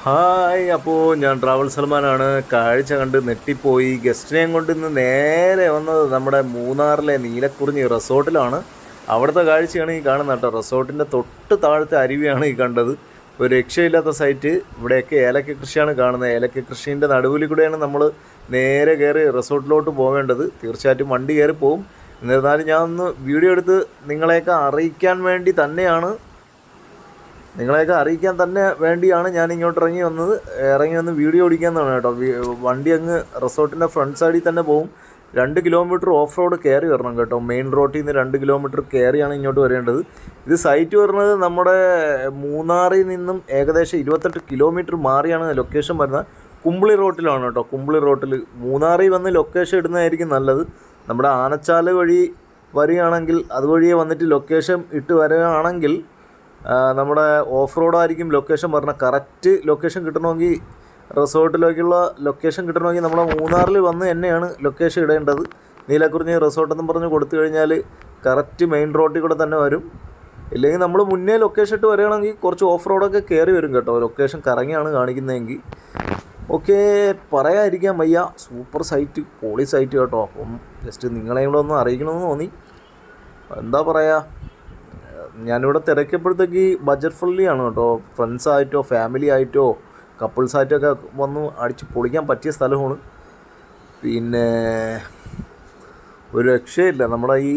Hi, അപ്പോൾ ഞാൻ travel സൽമാനാണ്. കാഴ്ച കണ്ട് നെട്ടിപ്പോയി. ഗസ്റ്റിനെയും കൊണ്ട് ഇന്ന് നേരെ വന്നത് നമ്മുടെ മൂന്നാറിലെ നീലക്കുറിഞ്ഞി റിസോർട്ടിലാണ്. അവിടുത്തെ കാഴ്ചയാണ് ഈ കാണുന്നത് കേട്ടോ. റിസോർട്ടിൻ്റെ തൊട്ട് താഴത്തെ അരുവിയാണ് ഈ കണ്ടത്. ഒരു രക്ഷയില്ലാത്ത സൈറ്റ്. ഇവിടെയൊക്കെ ഏലക്ക കൃഷിയാണ് കാണുന്നത്. ഏലക്ക കൃഷീൻ്റെ നടുവിൽ കൂടെയാണ് നമ്മൾ നേരെ കയറി റിസോർട്ടിലോട്ട് പോകേണ്ടത്. തീർച്ചയായിട്ടും വണ്ടി കയറി പോകും. എന്നിരുന്നാലും ഞാൻ ഒന്ന് വീഡിയോ എടുത്ത് നിങ്ങളെയൊക്കെ അറിയിക്കാൻ വേണ്ടിയാണ് ഞാൻ ഇങ്ങോട്ട് ഇറങ്ങി വന്ന് വീഡിയോ ഓടിക്കാമെന്നാണ് കേട്ടോ. വണ്ടി അങ്ങ് റിസോർട്ടിൻ്റെ ഫ്രണ്ട് സൈഡിൽ തന്നെ പോകും. 2 കിലോമീറ്റർ ഓഫ് റോഡ് കയറി വരണം കേട്ടോ. മെയിൻ റോഡിൽ നിന്ന് 2 കിലോമീറ്റർ കയറിയാണ് ഇങ്ങോട്ട് വരേണ്ടത്. ഇത് സൈറ്റ് വരുന്നത് നമ്മുടെ മൂന്നാറിൽ നിന്നും ഏകദേശം 28 കിലോമീറ്റർ മാറിയാണ് ലൊക്കേഷൻ വരുന്നത്. കുമ്പിളി റോട്ടിലാണ് കേട്ടോ. കുമ്പിളി റോട്ടിൽ മൂന്നാറിൽ വന്ന് ലൊക്കേഷൻ ഇടുന്നതായിരിക്കും നല്ലത്. നമ്മുടെ ആനച്ചാല് വഴി വരികയാണെങ്കിൽ അതുവഴിയെ വന്നിട്ട് ലൊക്കേഷൻ ഇട്ട് വരികയാണെങ്കിൽ നമ്മുടെ ഓഫ് റോഡായിരിക്കും ലൊക്കേഷൻ പറഞ്ഞാൽ. കറക്റ്റ് ലൊക്കേഷൻ കിട്ടണമെങ്കിൽ റിസോർട്ടിലേക്കുള്ള ലൊക്കേഷൻ കിട്ടണമെങ്കിൽ നമ്മുടെ മൂന്നാറിൽ വന്ന് തന്നെയാണ് ലൊക്കേഷൻ ഇടേണ്ടത്. നീലക്കുറിഞ്ഞി റിസോർട്ടെന്നും പറഞ്ഞ് കൊടുത്തു കഴിഞ്ഞാൽ കറക്റ്റ് മെയിൻ റോഡിൽ കൂടെ തന്നെ വരും. ഇല്ലെങ്കിൽ നമ്മൾ മുന്നേ ലൊക്കേഷൻ ഇട്ട് വരികയാണെങ്കിൽ കുറച്ച് ഓഫ് റോഡൊക്കെ കയറി വരും കേട്ടോ. ലൊക്കേഷൻ കറങ്ങിയാണ് കാണിക്കുന്നതെങ്കിൽ. ഓക്കെ, പറയാതിരിക്കാൻ വയ്യ. സൂപ്പർ സൈറ്റ്, പൊളി സൈറ്റ് കേട്ടോ. അപ്പം ജസ്റ്റ് നിങ്ങളെയും കൂടെ ഒന്ന് അറിയിക്കണമെന്ന് തോന്നി. എന്താ പറയുക, ഞാനിവിടെ തിരക്കിയപ്പോഴത്തേക്ക് ബഡ്ജറ്റ് ഫ്രണ്ട്ലി ആണ് കേട്ടോ. ഫ്രണ്ട്സായിട്ടോ ഫാമിലി ആയിട്ടോ കപ്പിൾസായിട്ടൊക്കെ വന്ന് അടിച്ച് പൊളിക്കാൻ പറ്റിയ സ്ഥലമാണ്. പിന്നെ ഒരു രക്ഷയില്ല. നമ്മുടെ ഈ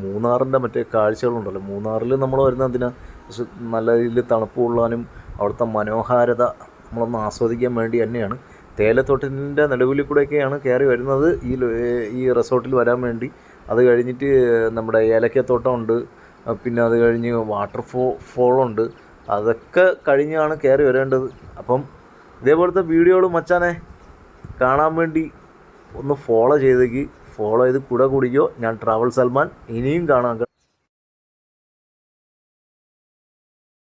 മൂന്നാറിൻ്റെ മറ്റേ കാഴ്ചകളുണ്ടല്ലോ. മൂന്നാറിൽ നമ്മൾ വരുന്നത് എന്തിനാ? പക്ഷെ നല്ല രീതിയിൽ തണുപ്പ് കൊള്ളാനും അവിടുത്തെ മനോഹാരിത നമ്മളൊന്ന് ആസ്വദിക്കാൻ വേണ്ടി തന്നെയാണ്. തേയിലത്തോട്ടത്തിൻ്റെ നടുവിൽ കൂടെയൊക്കെയാണ് കയറി വരുന്നത് ഈ റിസോർട്ടിൽ വരാൻ വേണ്ടി. അത് കഴിഞ്ഞിട്ട് നമ്മുടെ ഏലക്കത്തോട്ടം ഉണ്ട്. പിന്നെ അത് കഴിഞ്ഞ് ഫോളുണ്ട്. അതൊക്കെ കഴിഞ്ഞാണ് കയറി വരേണ്ടത്. അപ്പം ഇതേപോലത്തെ വീഡിയോകൾ മച്ചാനെ കാണാൻ വേണ്ടി ഒന്ന് ഫോളോ ചെയ്ത് കൂടെ കൂടിക്കോ. ഞാൻ ട്രാവൽ സൽമാൻ. ഇനിയും കാണാം.